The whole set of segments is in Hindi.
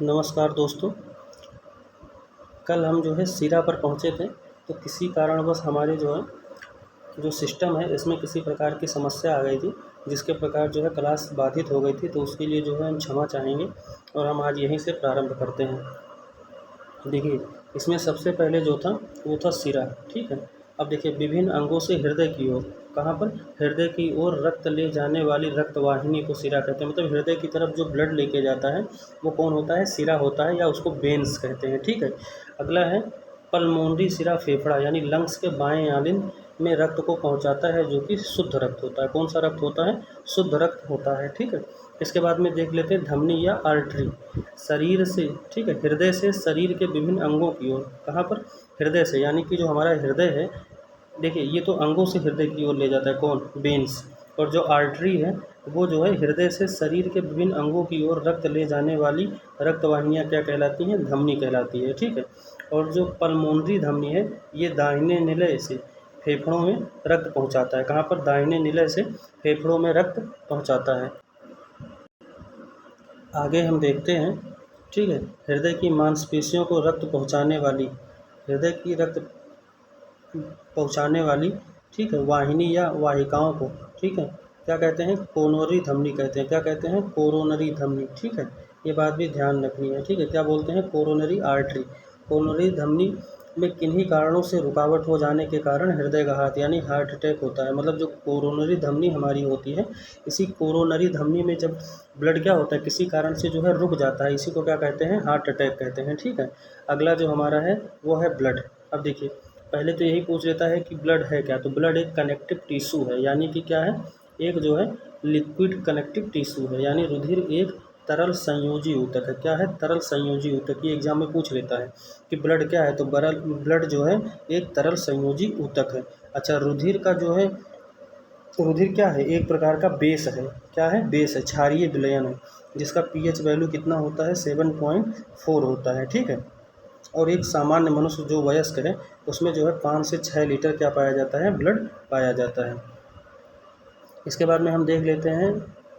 नमस्कार दोस्तों। कल हम जो है सिरा पर पहुँचे थे, तो किसी कारणवश हमारे जो सिस्टम है इसमें किसी प्रकार की समस्या आ गई थी, जिसके प्रकार जो है क्लास बाधित हो गई थी। तो उसके लिए जो है हम क्षमा चाहेंगे और हम आज यहीं से प्रारंभ करते हैं। देखिए, इसमें सबसे पहले जो था वो था सिरा, ठीक है। अब देखिए, विभिन्न अंगों से हृदय की ओर, कहाँ पर? हृदय की ओर रक्त ले जाने वाली रक्तवाहिनी को सिरा कहते हैं। मतलब हृदय की तरफ जो ब्लड लेके जाता है वो कौन होता है? सिरा होता है, या उसको वेन्स कहते हैं, ठीक है। अगला है पल्मोनरी सिरा, फेफड़ा यानी लंग्स के बाएं आलिंद में रक्त को पहुंचाता है, जो कि शुद्ध रक्त होता है। कौन सा रक्त होता है? शुद्ध रक्त होता है, ठीक है। इसके बाद में देख लेते हैं धमनी या आर्टरी, शरीर से, ठीक है, हृदय से शरीर के विभिन्न अंगों की ओर। कहाँ पर? हृदय से, यानी कि जो हमारा हृदय है, देखिए ये तो अंगों से हृदय की ओर ले जाता है, कौन? वेन्स। और जो आर्टरी है वो जो है हृदय से शरीर के विभिन्न अंगों की ओर रक्त ले जाने वाली रक्तवाहिनियाँ क्या कहलाती हैं? धमनी कहलाती है, ठीक है। और जो पल्मोनरी धमनी है ये दाहिने निलय से फेफड़ों में रक्त पहुंचाता है। कहाँ पर? दाहिने निलय से फेफड़ों में रक्त पहुंचाता है। आगे हम देखते हैं, ठीक है, हृदय की मांसपेशियों को रक्त पहुंचाने वाली, हृदय की रक्त पहुंचाने वाली, ठीक है, वाहिनी या वाहिकाओं को, ठीक है, क्या कहते हैं? कोरोनरी धमनी कहते हैं। क्या कहते हैं? कोरोनरी धमनी, ठीक है। ये बात भी ध्यान रखनी है, ठीक है। क्या बोलते हैं? Coronary artery. कोरोनरी धमनी में किन्हीं कारणों से रुकावट हो जाने के कारण हृदयघात यानी हार्ट अटैक होता है। मतलब जो कोरोनरी धमनी हमारी होती है, इसी कोरोनरी धमनी में जब ब्लड क्या होता है, किसी कारण से जो है रुक जाता है, इसी को क्या कहते हैं? हार्ट अटैक कहते हैं, ठीक है। अगला जो हमारा है वो है ब्लड। अब देखिए, पहले तो यही पूछ लेता है कि ब्लड है क्या। तो ब्लड एक कनेक्टिव टिश्यू है, यानी कि क्या है? एक जो है लिक्विड कनेक्टिव टिश्यू है, यानी रुधिर एक तरल संयोजी ऊतक है। क्या है? तरल संयोजी ऊतक। ये एग्जाम में पूछ लेता है कि ब्लड क्या है, तो ब्लड जो है एक तरल संयोजी ऊतक है। अच्छा, रुधिर का जो है, रुधिर क्या है? एक प्रकार का बेस है। क्या है? बेस है, क्षारीय विलयन है, जिसका पीएच वैल्यू कितना होता है? 7.4 होता है, ठीक है। और एक सामान्य मनुष्य जो वयस्क है उसमें जो है 5 से 6 लीटर क्या पाया जाता है? ब्लड पाया जाता है। इसके बाद में हम देख लेते हैं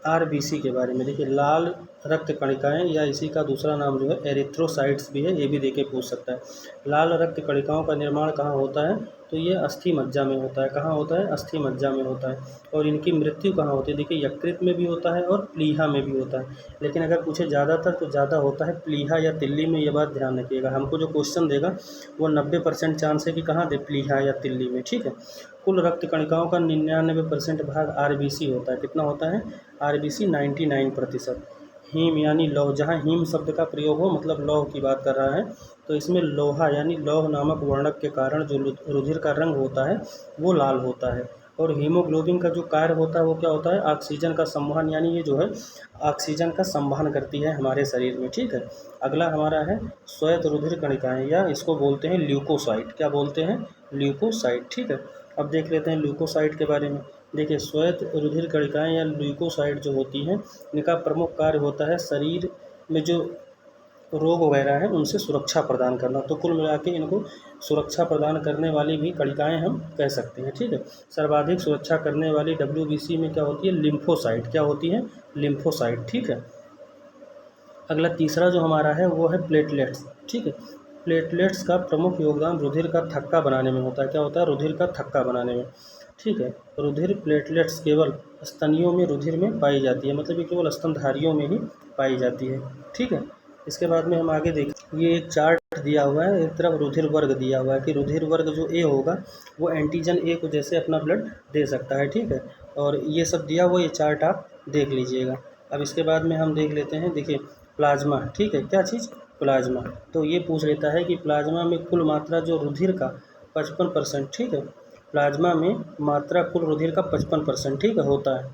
आरबीसी के बारे में। देखिए, लाल रक्त कणिकाएं, या इसी का दूसरा नाम जो है एरिथ्रोसाइट्स भी है, ये भी देके पूछ सकता है। लाल रक्त कणिकाओं का निर्माण कहाँ होता है? तो ये अस्थि मज्जा में होता है। कहाँ होता है? अस्थि मज्जा में होता है। और इनकी मृत्यु कहाँ होती है? देखिए, यकृत में भी होता है और प्लीहा में भी होता है, लेकिन अगर पूछे ज़्यादातर तो ज़्यादा होता है प्लीहा या तिल्ली में। ये बात ध्यान रखिएगा, हमको जो क्वेश्चन देगा वो 90% चांस है कि कहाँ दे? प्लीहा या तिल्ली में, ठीक है। कुल रक्त कणिकाओं का 99% भाग आरबीसी होता है। कितना होता है? आरबीसी 99%। हीम यानी लौह, जहाँ हीम शब्द का प्रयोग हो मतलब लौह की बात कर रहा है, तो इसमें लोहा यानी लौह नामक वर्णक के कारण जो रुधिर का रंग होता है वो लाल होता है। और हीमोग्लोबिन का जो कार्य होता है वो क्या होता है? ऑक्सीजन का संवहन, यानी ये जो है ऑक्सीजन का संवहन करती है हमारे शरीर में, ठीक है। अगला हमारा है श्वेत रुधिर कणिकाएं, या इसको बोलते हैं ल्यूकोसाइट। क्या बोलते हैं? ल्यूकोसाइट, ठीक है। अब देख लेते हैं ल्यूकोसाइट के बारे में। देखिए, श्वेत रुधिर कणिकाएं या ल्यूकोसाइट जो होती हैं, इनका प्रमुख कार्य होता है शरीर में जो रोग वगैरह हैं उनसे सुरक्षा प्रदान करना। तो कुल मिला के इनको सुरक्षा प्रदान करने वाली भी कणिकाएं हम कह सकते हैं, ठीक है। सर्वाधिक सुरक्षा करने वाली डब्ल्यूबीसी में क्या होती है? लिम्फोसाइट। क्या होती है? लिम्फोसाइट, ठीक है। अगला तीसरा जो हमारा है वो है प्लेटलेट्स, ठीक है। प्लेटलेट्स का प्रमुख योगदान रुधिर का थक्का बनाने में होता है। क्या होता है? रुधिर का थक्का बनाने में, ठीक है। रुधिर प्लेटलेट्स केवल स्तनियों में रुधिर में पाई जाती है, मतलब ये केवल स्तनधारियों में ही पाई जाती है, ठीक है। इसके बाद में हम आगे देखें, ये एक चार्ट दिया हुआ है, एक तरफ रुधिर वर्ग दिया हुआ है कि रुधिर वर्ग जो ए होगा वो एंटीजन ए को जैसे अपना ब्लड दे सकता है, ठीक है। और ये सब दिया हुआ, ये चार्ट आप देख लीजिएगा। अब इसके बाद में हम देख लेते हैं, देखिए प्लाज्मा, ठीक है। क्या चीज़? प्लाज्मा। तो ये पूछ लेता है कि प्लाज्मा में कुल मात्रा जो रुधिर का 55%, ठीक है। प्लाज्मा में मात्रा कुल रुधिर का 55%, ठीक है, होता है।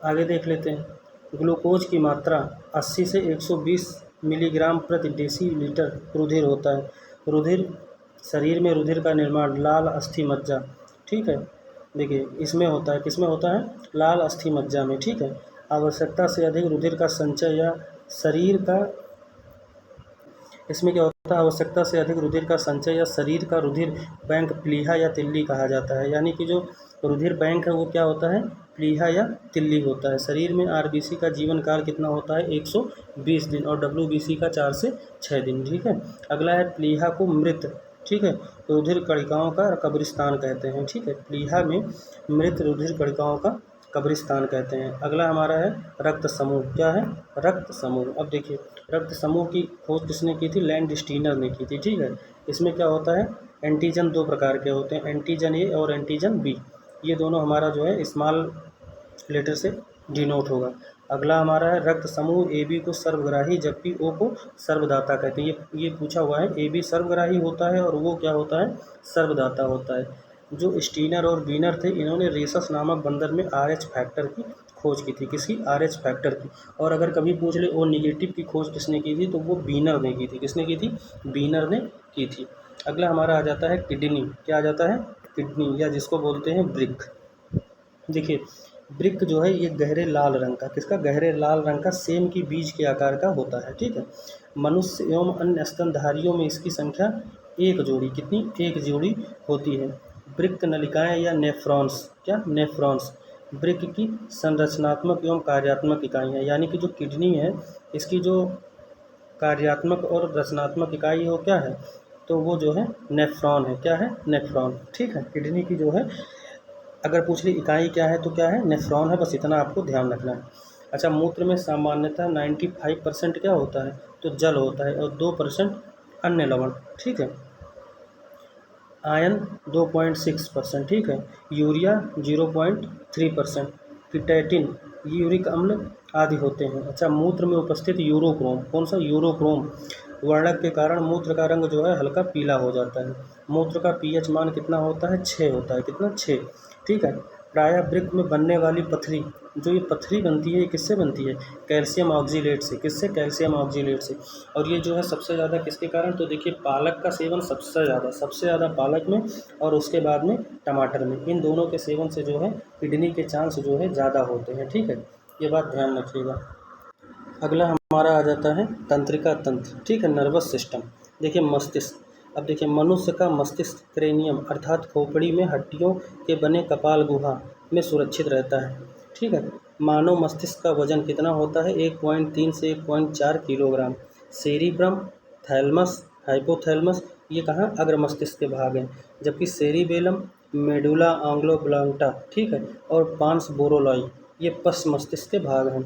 आगे देख लेते हैं, ग्लूकोज की मात्रा 80 से 120 मिलीग्राम प्रति डेसीलीटर रुधिर होता है। रुधिर, शरीर में रुधिर का निर्माण लाल अस्थि मज्जा, ठीक है। देखिए, इसमें होता है, किसमें होता है? लाल अस्थि मज्जा में, ठीक है। आवश्यकता से अधिक रुधिर का संचय या शरीर का, इसमें क्या होता है? आवश्यकता से अधिक रुधिर का संचय या शरीर का रुधिर बैंक प्लीहा या तिल्ली कहा जाता है। यानी कि जो रुधिर बैंक है वो क्या होता है? प्लीहा या तिल्ली होता है। शरीर में आरबीसी का जीवन काल कितना होता है? 120 दिन, और डब्ल्यूबीसी का 4 से 6 दिन। ठीक है। अगला है प्लीहा को मृत, ठीक है, रुधिर कणिकाओं का कब्रिस्तान कहते हैं। ठीक है, प्लीहा में मृत रुधिर कणिकाओं का कब्रिस्तान कहते हैं। अगला हमारा है रक्त समूह। क्या है? रक्त समूह। अब देखिए, रक्त समूह की खोज किसने की थी? लैंडस्टीनर ने की थी। ठीक है। इसमें क्या होता है? एंटीजन दो प्रकार के होते हैं, एंटीजन ए और एंटीजन बी। ये दोनों हमारा जो है स्मॉल लेटर से डिनोट होगा। अगला हमारा है रक्त समूह ए बी को सर्वग्राही जबकि ओ को सर्वदाता कहते हैं। ये पूछा हुआ है। ए बी सर्वग्राही होता है और वो क्या होता है? सर्वदाता होता है। जो स्टीनर और बीनर थे, इन्होंने रेसस नामक बंदर में RH फैक्टर की खोज की थी। किसकी? RH फैक्टर की। और अगर कभी पूछ ले ओ निगेटिव की खोज किसने की थी, तो वो बीनर ने की थी। किसने की थी? बीनर ने की थी। अगला हमारा आ जाता है किडनी। क्या आ जाता है? किडनी, या जिसको बोलते हैं ब्रिक। देखिए, ब्रिक जो है ये गहरे लाल रंग का, किसका? गहरे लाल रंग का, सेम की बीज के आकार का होता है। ठीक है। मनुष्य एवं अन्य स्तनधारियों में इसकी संख्या एक जोड़ी, कितनी? एक जोड़ी होती है। ब्रिक नलिकाएं या नेफ्रॉन्स। क्या? नेफ्रॉन्स ब्रिक की संरचनात्मक एवं कार्यात्मक इकाइयाँ, यानी कि जो किडनी है इसकी जो कार्यात्मक और रचनात्मक इकाई है वो क्या है? तो वो जो है नेफ्रॉन है। क्या है? नेफ्रॉन। ठीक है। किडनी की जो है अगर पूछ ली इकाई क्या है तो क्या है? नेफ्रॉन है। बस इतना आपको ध्यान रखना है। अच्छा, मूत्र में सामान्यतः 95% क्या होता है? तो जल होता है, और 2% अन्य लवण। ठीक है। आयन 2.6%। ठीक है। यूरिया 0.3%। क्रिएटिनिन, यूरिक अम्ल आदि होते हैं। अच्छा, मूत्र में उपस्थित यूरोक्रोम, कौन सा? यूरोक्रोम वर्णक के कारण मूत्र का रंग जो है हल्का पीला हो जाता है। मूत्र का पीएच मान कितना होता है? 6 होता है। कितना? 6। ठीक है। प्रायः वृक्क में बनने वाली पथरी, जो ये पथरी बनती है, ये किससे बनती है? कैल्शियम ऑक्जीलेट से। किससे? कैल्शियम ऑक्जीलेट से। और ये जो है सबसे ज़्यादा किसके कारण? तो देखिए, पालक का सेवन सबसे ज़्यादा पालक में, और उसके बाद में टमाटर में। इन दोनों के सेवन से जो है किडनी के चांस जो है ज़्यादा होते हैं। ठीक है, ये बात ध्यान रखिएगा। अगला हमारा आ जाता है तंत्रिका तंत्र। ठीक है, नर्वस सिस्टम। देखिए, मस्तिष्क। अब देखिए, मनुष्य का मस्तिष्क क्रेनियम अर्थात खोपड़ी में हड्डियों के बने कपाल गुहा में सुरक्षित रहता है। ठीक है। मानव मस्तिष्क का वजन कितना होता है? 1.3 से 1.4 किलोग्राम। सेरिब्रम, थैलमस, हाइपोथैलमस, ये कहाँ? अग्र मस्तिष्क के भाग हैं। जबकि सेरिबेलम, मेडुला ऑब्लांगेटा, ठीक है, और पांस बोरोलाई, ये पश्च मस्तिष्क के भाग हैं।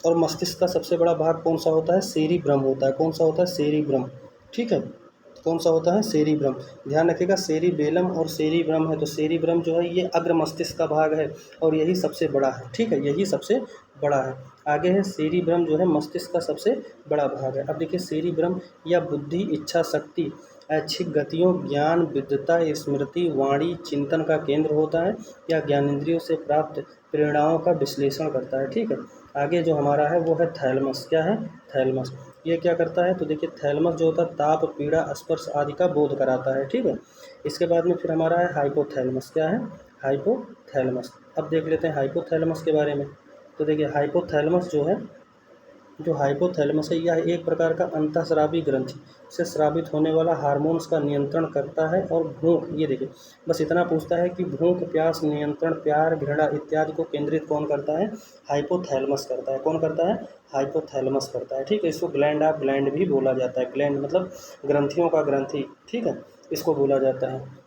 और मस्तिष्क का सबसे बड़ा भाग कौन सा होता है? सेरिब्रम होता है। कौन सा होता है? सेरिब्रम। ठीक है। कौन सा होता है? सेरिब्रम। ध्यान रखिएगा, सेरिबेलम और सेरिब्रम है, तो सेरिब्रम जो है ये अग्र मस्तिष्क का भाग है और यही सबसे बड़ा है। ठीक है, यही सबसे बड़ा है। आगे है सेरिब्रम जो है मस्तिष्क का सबसे बड़ा भाग है। अब देखिए, सेरिब्रम या बुद्धि, इच्छा शक्ति, ऐच्छिक गतियों, ज्ञान, विद्वता, स्मृति, वाणी, चिंतन का केंद्र होता है, या ज्ञानेंद्रियों से प्राप्त प्रेरणाओं का विश्लेषण करता है। ठीक है। आगे जो हमारा है वो है थैलमस। क्या है? थैलमस। ये क्या करता है? तो देखिए, थैलमस जो होता है ताप, पीड़ा, स्पर्श आदि का बोध कराता है। ठीक है। इसके बाद में फिर हमारा है हाइपोथैलमस। क्या है? हाइपोथैलमस। अब देख लेते हैं हाइपोथैलमस के बारे में। तो देखिए, जो हाइपोथैलेमस है यह एक प्रकार का अंतःस्रावी ग्रंथि से स्रावित होने वाला हार्मोन्स का नियंत्रण करता है। और भूख, ये देखिए, बस इतना पूछता है कि भूख, प्यास नियंत्रण, प्यार, घृणा इत्यादि को केंद्रित कौन करता है? हाइपोथैलेमस करता है। कौन करता है? हाइपोथैलेमस करता है। ठीक है। इसको ग्लैंड ऑफ ग्लैंड भी बोला जाता है। ग्लैंड मतलब ग्रंथियों का ग्रंथि। ठीक है, इसको बोला जाता है।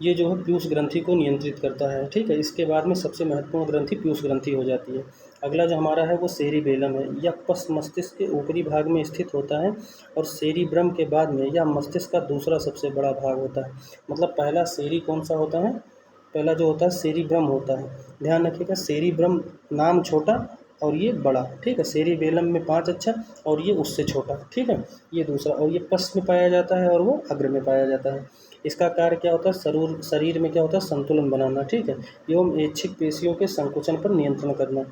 ये जो है पीयूष ग्रंथि को नियंत्रित करता है। ठीक है। इसके बाद में सबसे महत्वपूर्ण ग्रंथि पीयूष ग्रंथि हो जाती है। अगला जो हमारा है वो सेरिबेलम है। यह पश्च मस्तिष्क के ऊपरी भाग में स्थित होता है और सेरिब्रम के बाद में यह मस्तिष्क का दूसरा सबसे बड़ा भाग होता है। मतलब पहला सेरी कौन सा होता है? पहला जो होता है सेरिब्रम होता है। ध्यान रखिएगा, सेरिब्रम नाम छोटा और ये बड़ा। ठीक है। सेरिबेलम में 5 अक्षर और ये उससे छोटा। ठीक है, ये दूसरा। और ये पश्च में पाया जाता है और वो अग्र में पाया जाता है। इसका कार्य क्या होता है? शरीर में क्या होता है? संतुलन बनाना। ठीक है, एवं ऐच्छिक पेशियों के संकुचन पर नियंत्रण करना।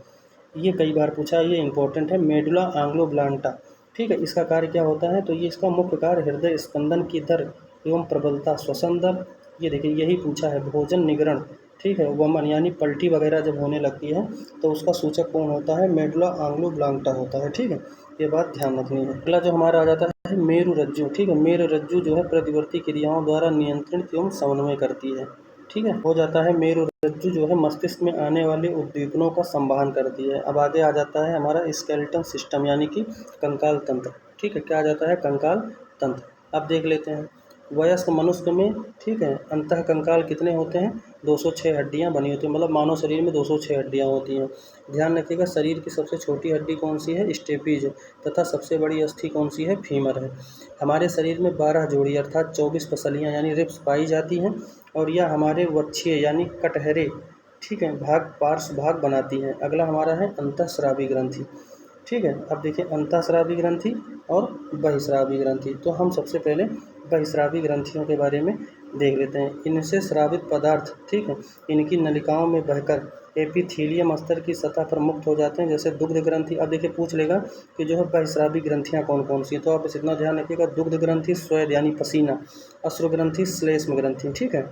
ये कई बार पूछा, ये इंपॉर्टेंट है। Medulla oblongata. ठीक है, इसका कार्य क्या होता है? तो ये इसका मुख्य कार्य हृदय स्पंदन की दर एवं प्रबलता, श्वसन दर, ये देखिए यही पूछा है। भोजन निगरण। ठीक है, वमन यानी पल्टी वगैरह जब होने लगती है तो उसका सूचक कौन होता है? मेडुला ऑब्लांगेटा होता है। ठीक है, ये बात ध्यान रखनी है। अगला जो हमारा आ जाता है मेरु रज्जु। ठीक है, मेरु रज्जु जो है प्रतिवर्ती क्रियाओं द्वारा नियंत्रित एवं समन्वय करती है। ठीक है, हो जाता है मेरुरज्जु जो है मस्तिष्क में आने वाले उद्दीपनों का संवहन करती है। अब आगे आ जाता है हमारा स्केलेटन सिस्टम यानी कि कंकाल तंत्र। ठीक है, क्या आ जाता है? कंकाल तंत्र। अब देख लेते हैं वयस्क मनुष्य में, ठीक है, अंतः कंकाल कितने होते हैं? 206 हड्डियां बनी होती हैं, मतलब मानव शरीर में 206 हड्डियां होती हैं। ध्यान रखिएगा, शरीर की सबसे छोटी हड्डी कौन सी है? स्टेपीज। तथा सबसे बड़ी अस्थि कौन सी है? फीमर है। हमारे शरीर में 12 जोड़ी अर्थात 24 पसलियाँ यानी रिब्स पाई जाती हैं और यह हमारे वक्षीय यानी कटहरे, ठीक है, भाग पार्श्व भाग बनाती हैं। अगला हमारा है अंतःस्रावी ग्रंथि। ठीक है, अब देखिए अंतःस्रावी ग्रंथि और बहिस्रावी ग्रंथि। तो हम सबसे पहले बहिस्रावी ग्रंथियों के बारे में देख लेते हैं। इनसे स्रावित पदार्थ, ठीक है, इनकी नलिकाओं में बहकर एपिथीलियम स्तर की सतह पर मुक्त हो जाते हैं, जैसे दुग्ध ग्रंथि। अब देखिए पूछ लेगा कि जो है बहिस्रावी ग्रंथियाँ कौन कौन सी हैं, तो आप इस इतना ध्यान रखिएगा, दुग्ध ग्रंथि स्वेद यानी पसीना, अश्रु ग्रंथि श्लेष्म ग्रंथि, ठीक है,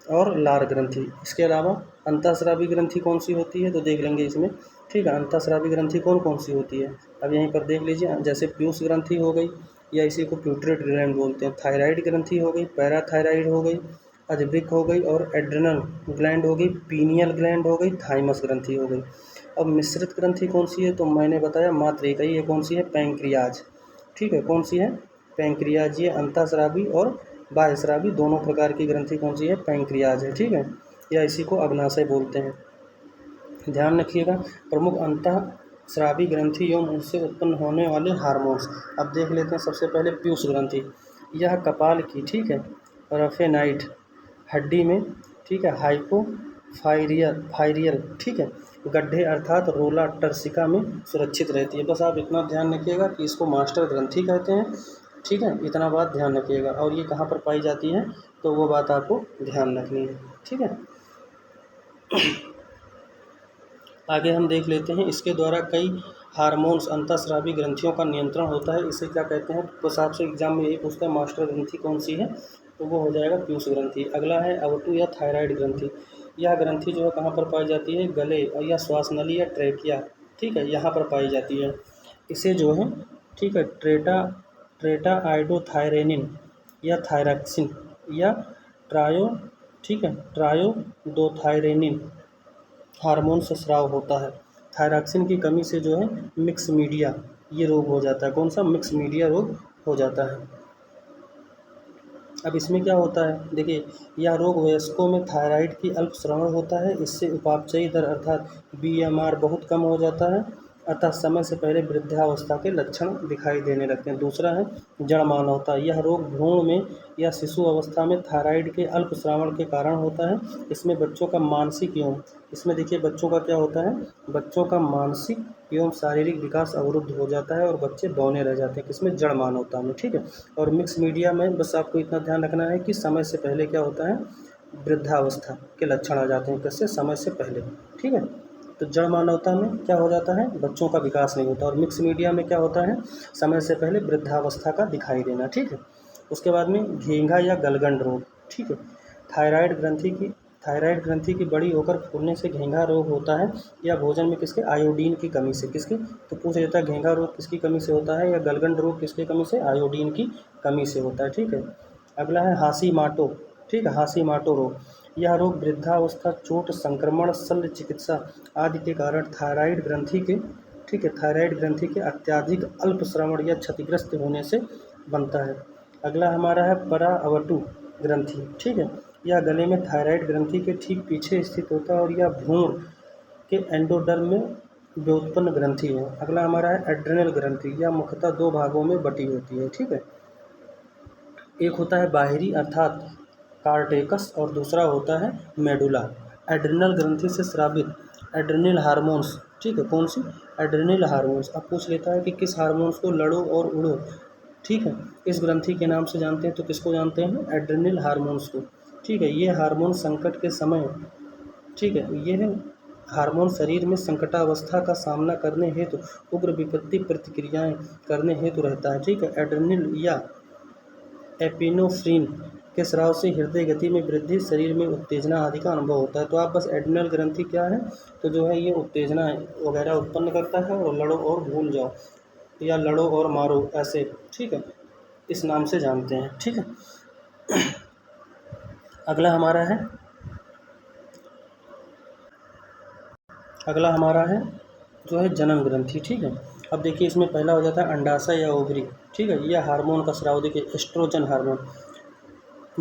और लार ग्रंथि। इसके अलावा अंतःस्रावी ग्रंथि कौन सी होती है, तो देख लेंगे इसमें। ठीक है, अंतःस्रावी ग्रंथि कौन कौन सी होती है, अब यहीं पर देख लीजिए, जैसे पीयूष ग्रंथि हो गई या इसी को प्यूटरेट ग्लैंड बोलते हैं, थायराइड ग्रंथि हो गई, पैराथायराइड हो गई, अजवृक हो गई, और एड्रेनल ग्लैंड हो गई, पीनियल ग्लैंड हो गई, थाइमस ग्रंथि हो गई। अब मिश्रित ग्रंथि कौन सी है, तो मैंने बताया मात्र एक ही, ये कौन सी है? पैंक्रियाज। ठीक है, कौन सी है? पैंक्रियाज। ये अंतःस्रावी और बाह्यस्रावी दोनों प्रकार की ग्रंथि कौन सी है? पैंक्रियाज है। ठीक है, या इसी को अग्नाशय बोलते हैं। ध्यान रखिएगा, प्रमुख अंतःस्रावी ग्रंथि एवं उनसे उत्पन्न होने वाले हार्मोन्स। अब देख लेते हैं सबसे पहले पीयूष ग्रंथि। यह कपाल की, ठीक है, रफेनाइट हड्डी में, ठीक है, फाइरियल, ठीक है, गड्ढे अर्थात रोला टर्सिका में सुरक्षित रहती है। बस आप इतना ध्यान रखिएगा कि इसको मास्टर ग्रंथि कहते हैं। ठीक है, इतना बात ध्यान रखिएगा, और ये कहाँ पर पाई जाती है, तो वो बात आपको ध्यान रखनी है। ठीक है, आगे हम देख लेते हैं, इसके द्वारा कई हार्मोन्स अंतःस्रावी ग्रंथियों का नियंत्रण होता है। इसे क्या कहते हैं? बस आपसे एग्जाम में यही पूछता है मास्टर ग्रंथि कौन सी है, तो वो हो जाएगा पीयूष ग्रंथि। अगला है अवटु या थायराइड ग्रंथि। यह ग्रंथि जो है कहाँ पर पाई जाती है? गले और या श्वास नली या ट्रैकिया, ठीक है, यहाँ पर पाई जाती है। इसे जो है, ठीक है, ट्रेटा आइडोथायरेनिन या थायरक्सिन या ट्रायो, ठीक है, ट्रायोडोथायरेनिन हार्मोन से स्राव होता है। थायरॉक्सिन की कमी से जो है मिक्स मीडिया ये रोग हो जाता है। कौन सा? मिक्स मीडिया रोग हो जाता है। अब इसमें क्या होता है, देखिए, यह रोग वयस्कों में थायराइड की अल्पस्राव होता है। इससे उपापचयी दर अर्थात बीएमआर बहुत कम हो जाता है, अतः समय से पहले वृद्धावस्था के लक्षण दिखाई देने लगते हैं। दूसरा है जड़ मानवता। यह रोग भ्रूण में या शिशु अवस्था में थायराइड के अल्पस्रावन के कारण होता है। इसमें बच्चों का मानसिक एवं, इसमें देखिए बच्चों का क्या होता है, बच्चों का मानसिक एवं शारीरिक विकास अवरुद्ध हो जाता है और बच्चे बौने रह जाते हैं। किसमें? जड़ मानवता में। ठीक है, और मिक्स मीडिया में बस आपको इतना ध्यान रखना है कि समय से पहले क्या होता है, वृद्धावस्था के लक्षण आ जाते हैं। किससे? समय से पहले। ठीक है, तो जड़ मानवता में क्या हो जाता है, बच्चों का विकास नहीं होता, और मिक्स मीडिया में क्या होता है, समय से पहले वृद्धावस्था का दिखाई देना। ठीक है, उसके बाद में घेंघा या गलगंड रोग। ठीक है, थायराइड ग्रंथि की थायराइड ग्रंथि की बड़ी होकर फूलने से घेंघा रोग होता है, या भोजन में किसके? आयोडीन की कमी से। किसकी? तो पूछ लेता है घेंघा रोग किसकी कमी से होता है, या गलगंड रोग किसकी कमी से? आयोडीन की कमी से होता है। ठीक है, अगला है हाशीमाटो। ठीक है, हाशीमाटो रोग। यह रोग वृद्धावस्था, चोट, संक्रमण, शल्य चिकित्सा आदि के कारण थायराइड ग्रंथि के, ठीक है, थायराइड ग्रंथि के अत्यधिक अल्पस्रावन या क्षतिग्रस्त होने से बनता है। अगला हमारा है पराअवटु ग्रंथि। ठीक है, यह गले में थायराइड ग्रंथि के ठीक पीछे स्थित होता है और यह भ्रूण के एंडोडर्म में व्युत्पन्न ग्रंथि है। अगला हमारा है एड्रेनल ग्रंथि। यह मुख्यतः दो भागों में बटी होती है। ठीक है, एक होता है बाहरी अर्थात कार्टेकस और दूसरा होता है मेडुला। एड्रिनल ग्रंथि से स्रावित एड्रिनल हार्मोन्स, ठीक है, कौन सी? Adrenal hormones. अब पूछ लेता है कि किस हार्मोन्स को लड़ो और उड़ो, ठीक है, इस ग्रंथि के नाम से जानते हैं, तो किसको जानते हैं? एड्रिनल हार्मोन्स को। ठीक है, ये हार्मोन संकट के समय, ठीक है, ये हार्मोन शरीर में संकटावस्था का सामना करने हेतु उग्र विपत्ति प्रतिक्रियाएं करने हेतु रहता है। ठीक है, एड्रिनल या एपिनेफ्रिन के स्राव से हृदय गति में वृद्धि, शरीर में उत्तेजना आदि का अनुभव होता है। तो आप बस एड्रिनल ग्रंथि क्या है, तो जो है ये उत्तेजना वगैरह उत्पन्न करता है, और लड़ो और भूल जाओ या लड़ो और मारो ऐसे, ठीक है, इस नाम से जानते हैं। ठीक है, अगला हमारा है अगला हमारा है जो है जनन ग्रंथि, ठीक है। अब देखिए इसमें पहला हो जाता है अंडाशय या ओवरी, ठीक है। यह हार्मोन का स्राव, देखिए एस्ट्रोजन हार्मोन,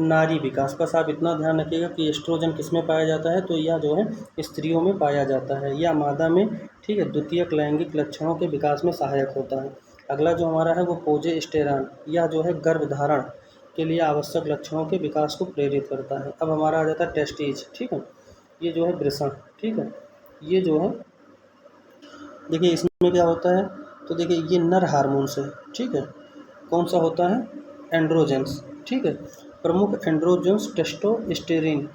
नारी विकास। बस आप इतना ध्यान रखिएगा कि एस्ट्रोजन किस में पाया जाता है, तो यह जो है स्त्रियों में पाया जाता है, या मादा में, ठीक है। द्वितीयक लैंगिक लक्षणों के विकास में सहायक होता है। अगला जो हमारा है वो प्रोजेस्टेरॉन, यह जो है गर्भधारण के लिए आवश्यक लक्षणों के विकास को प्रेरित करता है। अब हमारा आ जाता है टेस्टिज, ठीक है। ये जो है वृषण, ठीक है। ये जो है देखिए इसमें क्या होता है, तो देखिए ये नर हार्मोन्स है, ठीक है। कौन सा होता है, एंड्रोजेंस, ठीक है। प्रमुख एंड्रोजेंस टेस्टोस्टेरोन,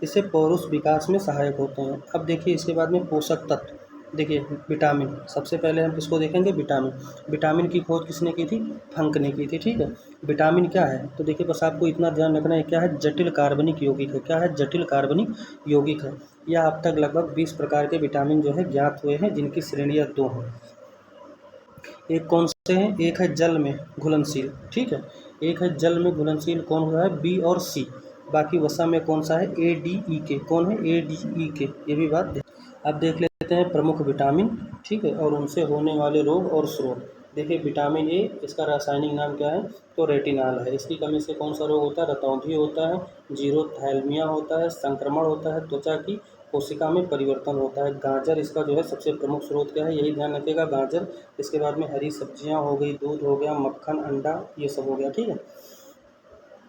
इससे पौरुष विकास में सहायक होते हैं। अब देखिए इसके बाद में पोषक तत्व, देखिए विटामिन, सबसे पहले हम किसको देखेंगे, विटामिन। विटामिन की खोज किसने की थी, फंक ने की थी, ठीक है। विटामिन क्या है, तो देखिए बस आपको इतना ध्यान रखना है, क्या है, जटिल कार्बनिक यौगिक है। क्या है, जटिल कार्बनिक यौगिक है। यह अब तक लगभग 20 प्रकार के विटामिन जो है ज्ञात हुए हैं, जिनकी श्रेणियाँ 2 हैं। एक कौन से हैं, एक है जल में घुलनशील, ठीक है। एक है जल में घुलनशील, कौन सा है, बी और सी। बाकी वसा में कौन सा है, ए डी ई के, कौन है, ए डी ई के, ये भी बात अब देख लेते हैं प्रमुख विटामिन, ठीक है, और उनसे होने वाले रोग और स्रोत। देखिए विटामिन ए, इसका रासायनिक नाम क्या है, तो रेटिनॉल है। इसकी कमी से कौन सा रोग होता है, रतौंधी होता है, जीरोथैल्मिया होता है, संक्रमण होता है, त्वचा की कोशिका में परिवर्तन होता है। गाजर इसका जो है सबसे प्रमुख स्रोत क्या है, यही ध्यान रखिएगा, गाजर। इसके बाद में हरी सब्जियां हो गई, दूध हो गया, मक्खन, अंडा, ये सब हो गया, ठीक है।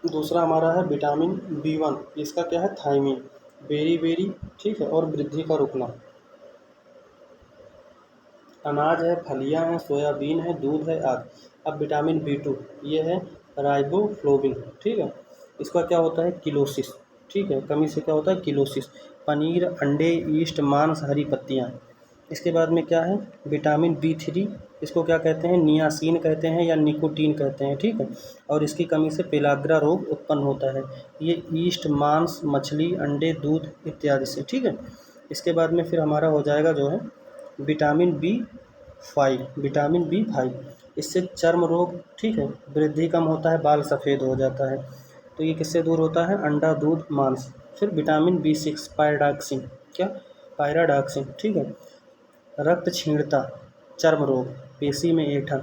दूसरा हमारा है विटामिन B1, इसका क्या है, थायमीन, बेरी, ठीक है, और वृद्धि का रुकना। अनाज है, फलियां हैं, सोयाबीन है, दूध है, आदि। अब विटामिन B2, ये है राइबोफ्लोविन, ठीक है। इसका क्या होता है, किलोसिस, ठीक है। कमी से क्या होता है, किलोसिस। पनीर, अंडे, ईस्ट, मांस, हरी पत्तियाँ। इसके बाद में क्या है, विटामिन B3, इसको क्या कहते हैं, नियासिन कहते हैं या निकोटीन कहते हैं, ठीक है। और इसकी कमी से पेलाग्रा रोग उत्पन्न होता है। ये ईस्ट, मांस, मछली, अंडे, दूध इत्यादि से, ठीक है। इसके बाद में फिर हमारा हो जाएगा जो है विटामिन B5, इससे चर्म रोग, ठीक है, वृद्धि कम होता है, बाल सफ़ेद हो जाता है। तो ये किससे दूर होता है, अंडा, दूध, मांस। फिर विटामिन B6 पायराडॉक्सिन, क्या, पायराडॉक्सिन, ठीक है। रक्त क्षीणता, चर्म रोग, पेशी में ऐंठन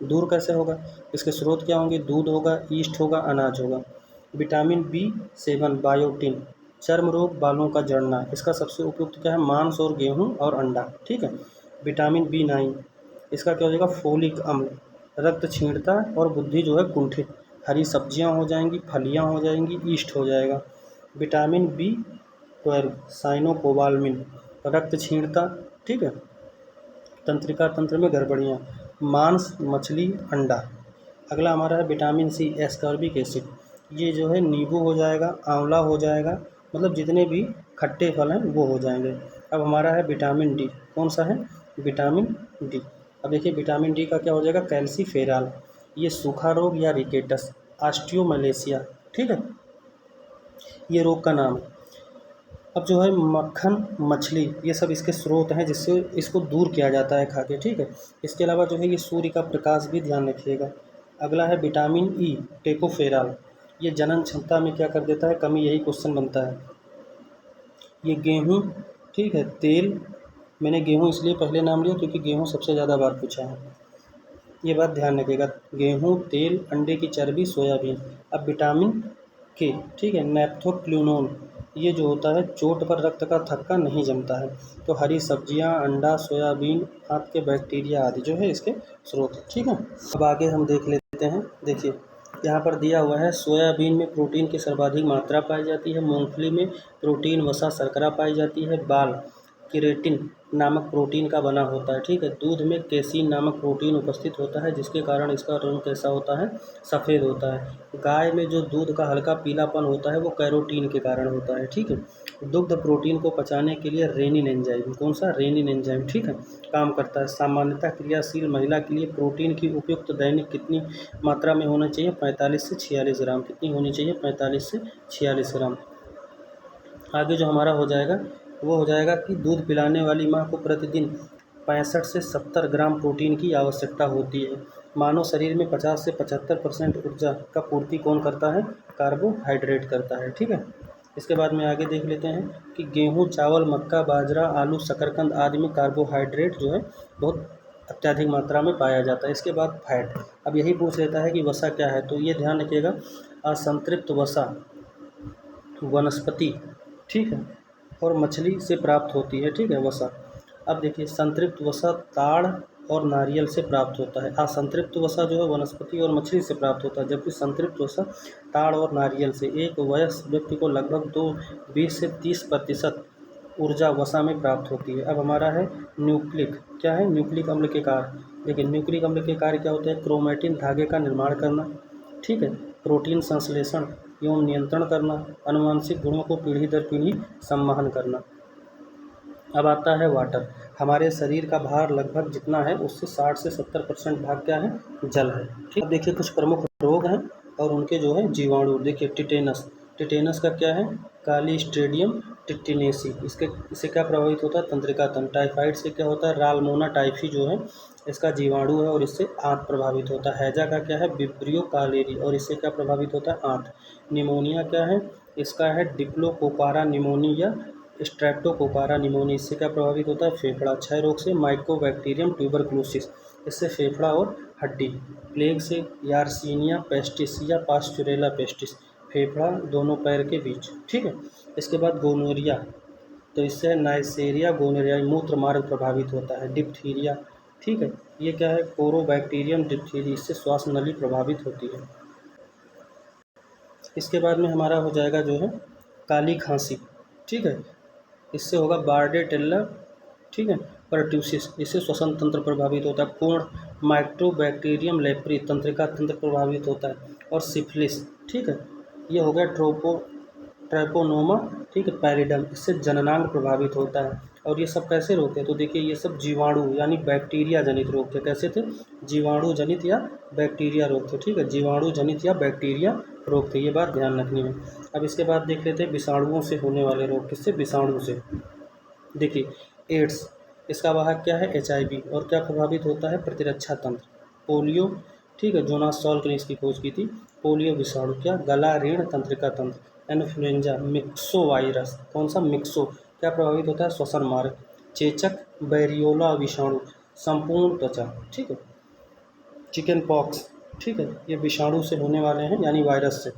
दूर कैसे होगा, इसके स्रोत क्या होंगे, दूध होगा, ईस्ट होगा, अनाज होगा। विटामिन B7 बायोटिन, चर्म रोग, बालों का झड़ना। इसका सबसे उपयुक्त क्या है, मांस और गेहूं और अंडा, ठीक है। विटामिन B9, इसका क्या हो जाएगा, फोलिक अम्ल, रक्त क्षीणता और बुद्धि जो है कुंठित। हरी सब्जियां हो जाएंगी, फलियां हो जाएंगी, ईस्ट हो जाएगा। विटामिन B12 साइनोकोबालमिन, रक्त क्षीणता, ठीक है, तंत्रिका तंत्र में गड़बड़ियाँ, मांस, मछली, अंडा। अगला हमारा है विटामिन C एस्कॉर्बिक एसिड, ये जो है नींबू हो जाएगा, आंवला हो जाएगा, मतलब जितने भी खट्टे फल हैं वो हो जाएंगे। अब हमारा है विटामिन D, कौन सा है, विटामिन D। अब देखिए विटामिन D का क्या हो जाएगा, कैल्सीफेरॉल, ये सूखा रोग या रिकेटस, ऑस्टियोमलेशिया, ठीक है, ये रोग का नाम है। अब जो है मक्खन, मछली, ये सब इसके स्रोत हैं जिससे इसको दूर किया जाता है खा के, ठीक है। इसके अलावा जो है ये सूर्य का प्रकाश भी ध्यान रखिएगा। अगला है विटामिन E टेकोफेरॉल, ये जनन क्षमता में क्या कर देता है, कमी, यही क्वेश्चन बनता है। ये गेहूँ, ठीक है, तेल, मैंने गेहूँ इसलिए पहले नाम लिया क्योंकि गेहूँ सबसे ज़्यादा बार पूछा है, ये बात ध्यान रखिएगा। गेहूँ, तेल, अंडे की चर्बी, सोयाबीन। अब विटामिन के, ठीक है, नेप्थोक्विनोन, ये जो होता है चोट पर रक्त का थक्का नहीं जमता है। तो हरी सब्जियां, अंडा, सोयाबीन, आंत के बैक्टीरिया आदि जो है इसके स्रोत है, ठीक है। अब आगे हम देख लेते हैं, देखिए यहाँ पर दिया हुआ है सोयाबीन में प्रोटीन की सर्वाधिक मात्रा पाई जाती है, मूंगफली में प्रोटीन, वसा, शर्करा पाई जाती है, बाल केराटिन नामक प्रोटीन का बना होता है, ठीक है। दूध में केसीन नामक प्रोटीन उपस्थित होता है, जिसके कारण इसका रंग कैसा होता है, सफ़ेद होता है। गाय में जो दूध का हल्का पीलापन होता है वो कैरोटीन के कारण होता है, ठीक है। दुग्ध प्रोटीन को पचाने के लिए रेनिन एंजाइम, कौन सा, रेनिन एंजाइम, ठीक है, काम करता है। सामान्यतः क्रियाशील महिला के लिए प्रोटीन की उपयुक्त दैनिक कितनी मात्रा में होना चाहिए, 45 से 46 ग्राम। कितनी होनी चाहिए, 45 से 46 ग्राम। आगे जो हमारा हो जाएगा वो हो जाएगा कि दूध पिलाने वाली माँ को प्रतिदिन 65 से 70 ग्राम प्रोटीन की आवश्यकता होती है। मानव शरीर में 50 से 75% ऊर्जा का पूर्ति कौन करता है, कार्बोहाइड्रेट करता है, ठीक है। इसके बाद में आगे देख लेते हैं कि गेहूँ, चावल, मक्का, बाजरा, आलू, शकरकंद आदि में कार्बोहाइड्रेट जो है बहुत अत्यधिक मात्रा में पाया जाता है। इसके बाद फैट। अब यही पूछ लेता है कि वसा क्या है, तो ये ध्यान रखिएगा, असंतृप्त वसा वनस्पति, ठीक है, और मछली से प्राप्त होती है, ठीक है, वसा। अब देखिए, संतृप्त वसा ताड़ और नारियल से प्राप्त होता है। असंतृप्त वसा जो है वनस्पति और मछली से प्राप्त होता है, जबकि संतृप्त वसा ताड़ और नारियल से। एक वयस्क व्यक्ति को लगभग 20 से 30% ऊर्जा वसा में प्राप्त होती है। अब हमारा है न्यूक्लिक, क्या है, न्यूक्लिक अम्ल के कार्य। देखिए, न्यूक्लिक अम्ल के कार्य क्या होते हैं? क्रोमैटिन धागे का निर्माण करना, ठीक है, प्रोटीन संश्लेषण एवं नियंत्रण करना, आनुवांशिक गुणों को पीढ़ी दर पीढ़ी संवहन करना। अब आता है वाटर। हमारे शरीर का भार लगभग जितना है उससे 60 से 70% भाग क्या है? जल है, ठीक। अब देखिए, कुछ प्रमुख रोग हैं और उनके जो है जीवाणु। देखिए, टिटेनस। टिटेनस का क्या है? क्लोस्ट्रीडियम टिटेनेसी। इससे क्या प्रभावित होता है? तंत्रिका तंत्र। टाइफाइड से क्या होता है? रालमोना टाइफी जो है इसका जीवाणु है और इससे आंत प्रभावित होता है। हैजा का क्या है? विब्रियो कालेरी, और इससे क्या प्रभावित होता है? आंत। निमोनिया क्या है? इसका है डिप्लोकोकारा निमोनिया, स्ट्रेप्टोकोकारा निमोनिया। इससे क्या प्रभावित होता है? फेफड़ा। क्षय रोग से माइकोबैक्टीरियम ट्यूबरक्लोसिस, इससे फेफड़ा और हड्डी। प्लेग से यार्सीनिया पेस्टिस या पास्चुरेला पेस्टिस, फेफड़ा दोनों पैर के बीच, ठीक है। इसके बाद गोनोरिया, तो इससे नाइसेरिया गोनोरिया मूत्र मार्ग प्रभावित होता है। डिप्थीरिया, ठीक है, ये क्या है? कोरोबैक्टीरियम डिप्थीरी, इससे श्वास नली प्रभावित होती है। इसके बाद में हमारा हो जाएगा जो है काली खांसी, ठीक है, इससे होगा बार्डेटेल्ला, ठीक है, परट्यूसिस, इससे श्वसन तंत्र प्रभावित होता है। पूर्ण माइक्रोबैक्टीरियम लेप्री, तंत्रिका तंत्र प्रभावित होता है। और सिफिलिस, ठीक है, ये हो गया ट्रैपोनोमा, ठीक है, पैरिडम, इससे जननांग प्रभावित होता है। और ये सब कैसे रोग थे? तो देखिए, ये सब जीवाणु यानी बैक्टीरिया जनित रोग थे। कैसे थे? जीवाणु जनित या बैक्टीरिया रोग थे, ठीक है, जीवाणु जनित या बैक्टीरिया रोग थे, ये बात ध्यान रखनी है। अब इसके बाद देख लेते हैं विषाणुओं से होने वाले रोग। किससे? विषाणु से। देखिए, एड्स, इसका वाहक क्या है? HIV, और क्या प्रभावित होता है? प्रतिरक्षा तंत्र। पोलियो, ठीक है, जोनास सॉल्क ने इसकी खोज की थी। पोलियो विषाणु क्या? गला ऋण तंत्रिका तंत्र। इन्फ्लुएंजा, मिक्सो वायरस, कौन सा? मिक्सो, क्या प्रभावित होता है? श्वसन मार्ग। चेचक, बैरियोला विषाणु, संपूर्ण त्वचा, ठीक है। चिकन पॉक्स, ठीक है, ये विषाणु से होने वाले हैं यानी वायरस से,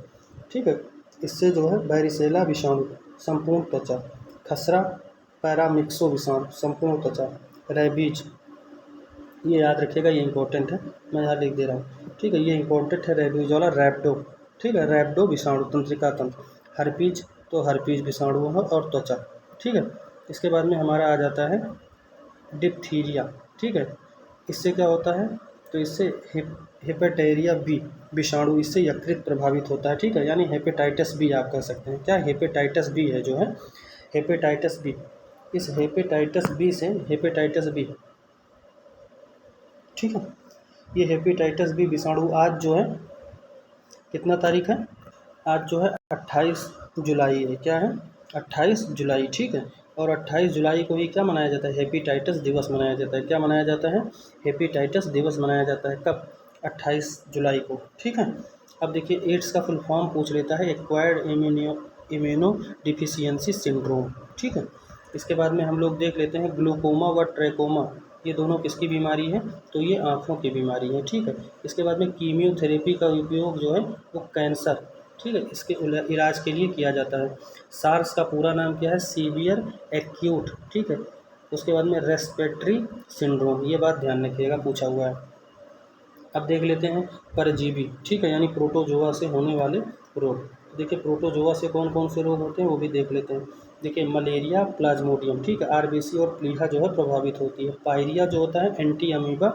ठीक है। इससे जो है बैरिसेला विषाणु, संपूर्ण त्वचा। खसरा, पैरामिक्सो विषाणु, संपूर्ण त्वचा। रेबीज, ये याद रखिएगा, ये इंपॉर्टेंट है, मैं यहाँ लिख दे रहा हूँ, ठीक है, ये इंपॉर्टेंट है। रेबीज वाला रैप्डो, ठीक है, रैप्डो विषाणु, तंत्रिका तंत्र। हर्पीज, तो हर्पीज विषाणु है और त्वचा, ठीक है। इसके बाद में हमारा आ जाता है डिप्थीरिया, ठीक है, इससे क्या होता है? तो इससे हेपेटेरिया बी विषाणु, इससे यकृत प्रभावित होता है, ठीक है, यानी हेपेटाइटिस बी आप कह सकते हैं। क्या? हेपेटाइटिस बी है जो है, हेपेटाइटिस बी। इस हेपेटाइटिस बी से, हेपेटाइटिस बी, ठीक है, ये हेपेटाइटिस बी विषाणु आज जो है, कितना तारीख है? आज जो है 28 जुलाई है। क्या है? 28 जुलाई, ठीक है। और 28 जुलाई को ही क्या मनाया जाता है? हेपेटाइटिस दिवस मनाया जाता है। क्या मनाया जाता है? हेपेटाइटिस दिवस मनाया जाता है। कब? 28 जुलाई को, ठीक है। अब देखिए, एड्स का फुल फॉर्म पूछ लेता है, एक्वायर्ड इम्यूनो डिफिशियंसी सिंड्रोम, ठीक है। इसके बाद में हम लोग देख लेते हैं ग्लूकोमा व ट्रैकोमा, ये दोनों किसकी बीमारी है? तो ये आँखों की बीमारी है, ठीक है। इसके बाद में कीमियोथेरेपी का उपयोग जो है वो कैंसर, ठीक है, इसके इलाज के लिए किया जाता है। सार्स का पूरा नाम क्या है? सीवियर एक्यूट, ठीक है। उसके बाद में रेस्पिरेटरी सिंड्रोम, ये बात ध्यान रखिएगा, पूछा हुआ है। अब देख लेते हैं परजीवी, ठीक है, यानी प्रोटोजोआ से होने वाले रोग। देखिए, प्रोटोजोआ से कौन कौन से रोग होते हैं वो भी देख लेते हैं। देखिए, मलेरिया, प्लाज्मोडियम, ठीक है, आरबीसी और प्लीहा जो है प्रभावित होती है। पायरिया जो होता है एंटी अमीबा,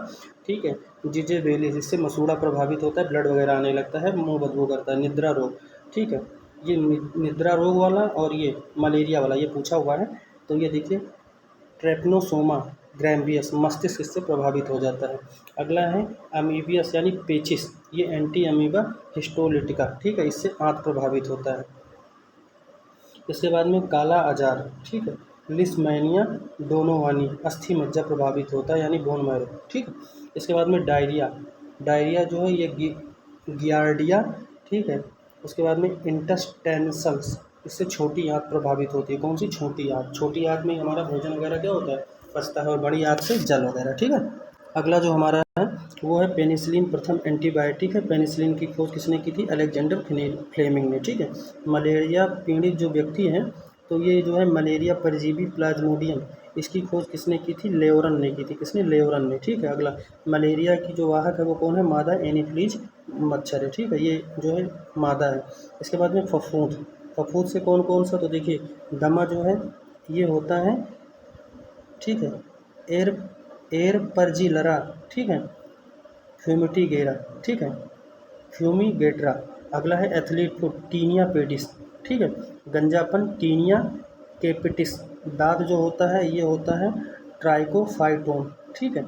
ठीक है। जिजेबेली, जिससे मसूड़ा प्रभावित होता है, ब्लड वगैरह आने लगता है, मुंह बदबू करता है। निद्रा रोग, ठीक है, ये निद्रा रोग वाला और ये मलेरिया वाला ये पूछा हुआ है। तो ये देखिए, ट्रेपनोसोमा ग्रैम्बियस, मस्तिष्क इससे प्रभावित हो जाता है। अगला है अमीबियस यानी पेचिस, ये एंटी अमीबा हिस्टोलिटिका, ठीक है, इससे आंत प्रभावित होता है। इसके बाद में काला अजार, ठीक है, लिस्मैनिया डोनोवानी, अस्थि मज्जा प्रभावित होता है यानी बोन मैरो, ठीक है। इसके बाद में डायरिया, डायरिया जो है ये गियार्डिया, ठीक है। उसके बाद में इंटेस्टेंसल्स, इससे छोटी आँत प्रभावित होती है। कौन सी? छोटी आँत। छोटी आँत में हमारा भोजन वगैरह क्या होता है? पचता है, और बड़ी आँत से जल वगैरह। ठीक है। अगला जो हमारा है वो है पेनिसिलिन। प्रथम एंटीबायोटिक है। पेनिसिलिन की खोज किसने की थी? अलेक्जेंडर फ्लेमिंग ने। ठीक है। मलेरिया पीड़ित जो व्यक्ति हैं, तो ये जो है मलेरिया परजीवी प्लाज्मोडियम, इसकी खोज किसने की थी? लेवरन ने की थी। किसने? लेवरन ने। ठीक है। अगला मलेरिया की जो वाहक है वो कौन है? मादा एनीफ्लीज मच्छर है। ठीक है, ये जो है मादा है। इसके बाद में फफूंद। फफूंद से कौन कौन सा? तो देखिए दमा जो है ये होता है, ठीक है, एयर एयर परजिलरा, ठीक है, फ्यूमिटिगेरा, ठीक है, फ्यूमिगेट्रा। अगला है एथलीट फुट, टीनिया पेडिस, ठीक है, गंजापन, टीनिया कैपिटिस। दांत जो होता है ये होता है ट्राइकोफाइटोन। ठीक है,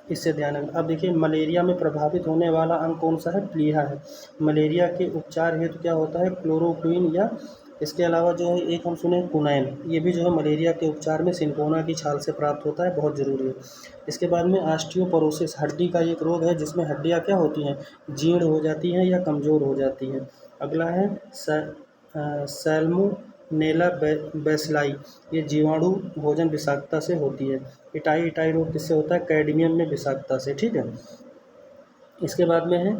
इससे ध्यान रखना। अब देखिए मलेरिया में प्रभावित होने वाला अंग कौन सा है? प्लीहा है। मलेरिया के उपचार हेतु क्या होता है? क्लोरोक्विन, या इसके अलावा जो है एक हम सुने कुनैन, ये भी जो है मलेरिया के उपचार में सिंकोना की छाल से प्राप्त होता है, बहुत ज़रूरी है। इसके बाद में ऑस्टियोपोरोसिस, हड्डी का एक रोग है जिसमें हड्डियाँ क्या होती हैं? जीर्ण हो जाती हैं या कमज़ोर हो जाती हैं। अगला है सैल्मोनेला बैसिलाई, ये जीवाणु भोजन विषाक्तता से होती है। इटाई रोग किससे होता है? कैडमियम में विषाक्तता से। ठीक है। इसके बाद में है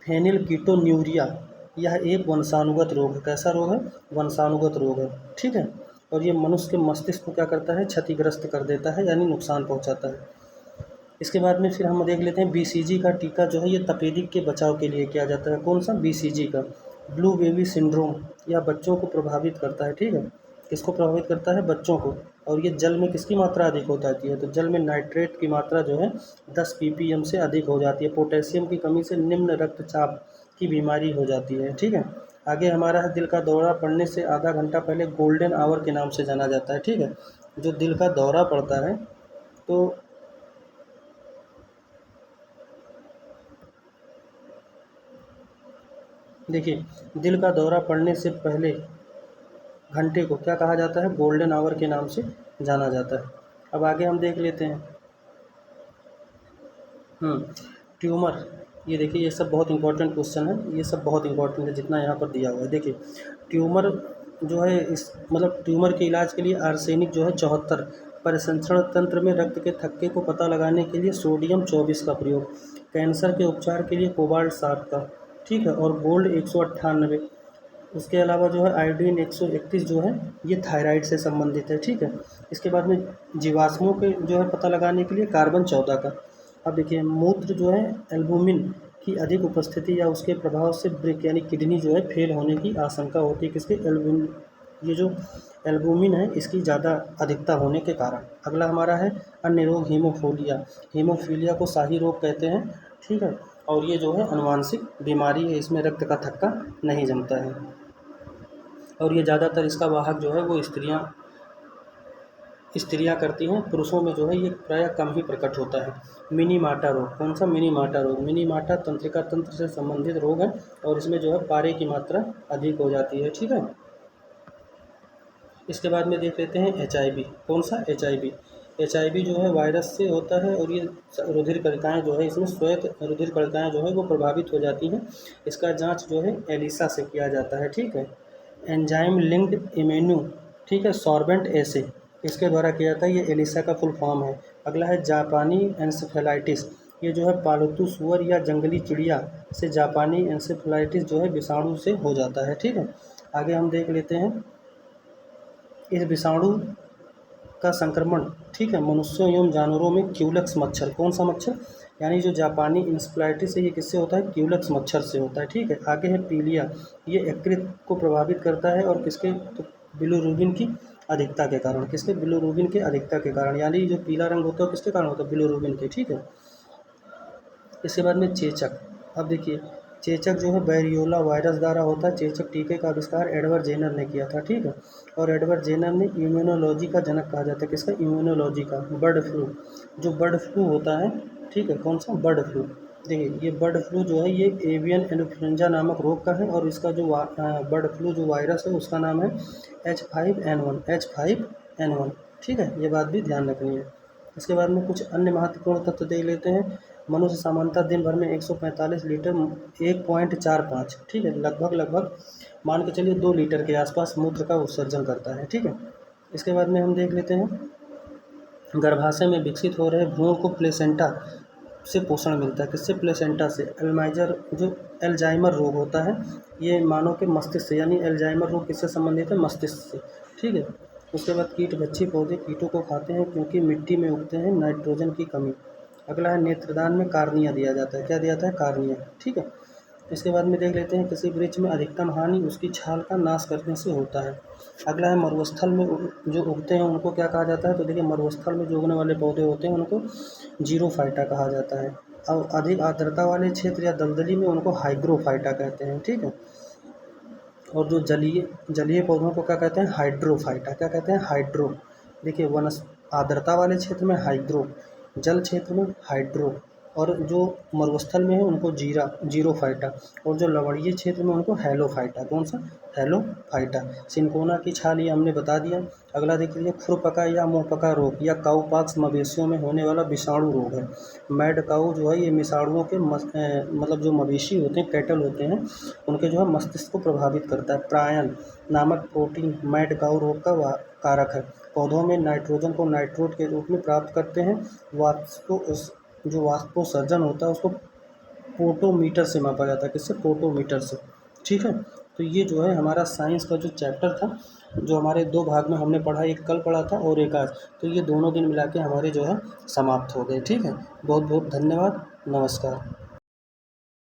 फेनिलकीटोन्यूरिया, यह एक वंशानुगत रोग है। कैसा रोग है? वंशानुगत रोग है। ठीक है। और ये मनुष्य के मस्तिष्क को क्या करता है? क्षतिग्रस्त कर देता है, यानी नुकसान पहुंचाता है। इसके बाद में फिर हम देख लेते हैं बीसीजी का टीका जो है ये तपेदिक के बचाव के लिए किया जाता है। कौन सा? बीसीजी का। ब्लू बेबी सिंड्रोम, या बच्चों को प्रभावित करता है। ठीक है, किसको प्रभावित करता है? बच्चों को। और ये जल में किसकी मात्रा अधिक हो जाती है? तो जल में नाइट्रेट की मात्रा जो है 10 ppm से अधिक हो जाती है। पोटेशियम की कमी से निम्न रक्तचाप की बीमारी हो जाती है। ठीक है। आगे हमारा है दिल का दौरा पड़ने से आधा घंटा पहले गोल्डन आवर के नाम से जाना जाता है। ठीक है। जो दिल का दौरा पड़ता है, तो देखिए दिल का दौरा पड़ने से पहले घंटे को क्या कहा जाता है? गोल्डन आवर के नाम से जाना जाता है। अब आगे हम देख लेते हैं ट्यूमर। ये देखिए ये सब बहुत इंपॉर्टेंट क्वेश्चन है, ये सब बहुत इंपॉर्टेंट है जितना यहाँ पर दिया हुआ है। देखिए ट्यूमर जो है इस मतलब ट्यूमर के इलाज के लिए आर्सेनिक जो है 74, परिसंचरण तंत्र में रक्त के थक्के को पता लगाने के लिए सोडियम 24 का प्रयोग, कैंसर के उपचार के लिए कोबाल्ट 60 का, ठीक है, और गोल्ड 198। उसके अलावा जो है आयोडीन 131 जो है ये थायराइड से संबंधित है। ठीक है। इसके बाद में जीवाश्मों के जो है पता लगाने के लिए कार्बन 14 का। अब देखिए मूत्र जो है एल्बुमिन की अधिक उपस्थिति या उसके प्रभाव से ब्रेक यानी किडनी जो है फेल होने की आशंका होती है। किसके? एल्बुमिन, ये जो एल्बुमिन है इसकी ज़्यादा अधिकता होने के कारण। अगला हमारा है अन्य रोग हीमोफीलिया। हीमोफीलिया को शाही रोग कहते हैं। ठीक है। और ये जो है अनुवांशिक बीमारी है, इसमें रक्त का थक्का नहीं जमता है, और ये ज़्यादातर इसका वाहक जो है वो स्त्रियाँ करती हैं। पुरुषों में जो है ये प्रायः कम ही प्रकट होता है। मिनीमाटा रोग। कौन सा? मिनीमाटा रोग। मिनीमाटा तंत्रिका तंत्र से संबंधित रोग है, और इसमें जो है पारे की मात्रा अधिक हो जाती है। ठीक है। इसके बाद में देख लेते हैं HIV। कौन सा? HIV जो है वायरस से होता है, और ये रुधिर कणिकाएँ जो है इसमें श्वेत रुधिर कणिकाएँ जो है वो प्रभावित हो जाती हैं। इसका जांच जो है एलिसा से किया जाता है। ठीक है। एंजाइम लिंक्ड इम्यूनो, ठीक है, सॉर्बेंट एसे, इसके द्वारा किया जाता है। ये एलिसा का फुल फॉर्म है। अगला है जापानी एंसेफेलाइटिस। ये जो है पालतू सूअर या जंगली चिड़िया से जापानी एंसेफेलाइटिस जो है विषाणु से हो जाता है। ठीक है। आगे हम देख लेते हैं इस विषाणु का संक्रमण, ठीक है, मनुष्यों एवं जानवरों में क्यूलेक्स मच्छर। कौन सा मच्छर? यानी जो जापानी इंसेफेलाइटिस है ये किससे होता है? क्यूलेक्स मच्छर से होता है। ठीक है। आगे है पीलिया। ये यकृत को प्रभावित करता है, और किसके? तो बिलिरुबिन की अधिकता के कारण। किसके? बिलिरुबिन के अधिकता के कारण, यानी जो पीला रंग होता है किसके कारण होता है? बिलिरुबिन के। ठीक है। इसके बाद में चेचक। अब देखिए चेचक जो है बैरियोला वायरस द्वारा होता है। चेचक टीके का आविष्कार एडवर्ड जेनर ने किया था। ठीक है। और एडवर्ड जेनर ने इम्यूनोलॉजी का जनक कहा जाता है। किसका? इम्यूनोलॉजी का। बर्ड फ्लू, जो बर्ड फ्लू होता है, ठीक है, कौन सा? Bird flu. देखिए ये बर्ड फ्लू जो है ये एवियन इन्फ्लुएंजा नामक रोग का है, और इसका जो बर्ड फ्लू जो वायरस है उसका नाम है H5N1। ठीक है, ये बात भी ध्यान रखनी है। इसके बाद में कुछ अन्य महत्वपूर्ण तथ्य देख लेते हैं। मनुष्य सामान्यतः दिन भर में 145 लीटर 1.45, ठीक है, लगभग मान के चलिए 2 लीटर के आसपास मूत्र का उत्सर्जन करता है, ठीक है। इसके बाद में हम देख लेते हैं, गर्भाशय में विकसित हो रहे भ्रूण को प्लेसेंटा से पोषण मिलता है। किससे? प्लेसेंटा से। एल्जाइमर रोग होता है, ये मानव के मस्तिष्क से, यानी एल्जाइमर रोग किससे संबंधित है? मस्तिष्क से, ठीक है। उसके बाद कीटभक्षी पौधे कीटों को खाते हैं क्योंकि मिट्टी में उगते हैं नाइट्रोजन की कमी। अगला है नेत्रदान में कार्निया दिया जाता है। क्या दिया जाता है? कार्निया, ठीक है। इसके बाद में देख लेते हैं, किसी वृक्ष में अधिकतम हानि उसकी छाल का नाश करने से होता है। अगला है मरुस्थल में जो उगते हैं उनको क्या कहा जाता है? तो देखिए, मरुस्थल में जो उगने वाले पौधे होते हैं उनको जीरोफाइटा कहा जाता है, और अधिक आर्द्रता वाले क्षेत्र या दलदली में उनको हाइग्रोफाइटा कहते हैं, ठीक है। और जो जलीय पौधों को क्या कहते हैं? हाइड्रोफाइटा। क्या कहते हैं? हाइड्रो। देखिए, आर्द्रता वाले क्षेत्र में हाइग्रो, जल क्षेत्र में हाइड्रो, और जो मरुस्थल में है उनको जीरोफाइटा, और जो लवणीय क्षेत्र में उनको हेलोफाइटा। कौन सा? हेलोफाइटा। सिनकोना की छाल ये हमने बता दिया। अगला देख लीजिए, खुरपका या मुंहपका रोग या काउपॉक्स मवेशियों में होने वाला विषाणु रोग है। मैड काऊ जो है ये विषाणुओं के मतलब जो मवेशी होते हैं, कैटल होते हैं, उनके जो है मस्तिष्क को प्रभावित करता है। प्रायन नामक प्रोटीन मैड काऊ रोग का कारक है। पौधों में नाइट्रोजन को नाइट्रोट के रूप में प्राप्त करते हैं। जो वाष्पोत्सर्जन होता है उसको पोटोमीटर से मापा जाता है। किससे? पोटोमीटर से, ठीक है। तो ये जो है हमारा साइंस का जो चैप्टर था, जो हमारे 2 भाग में हमने पढ़ा, एक कल पढ़ा था और एक आज, तो ये दोनों दिन मिला के हमारे जो है समाप्त हो गए, ठीक है। बहुत बहुत धन्यवाद, नमस्कार।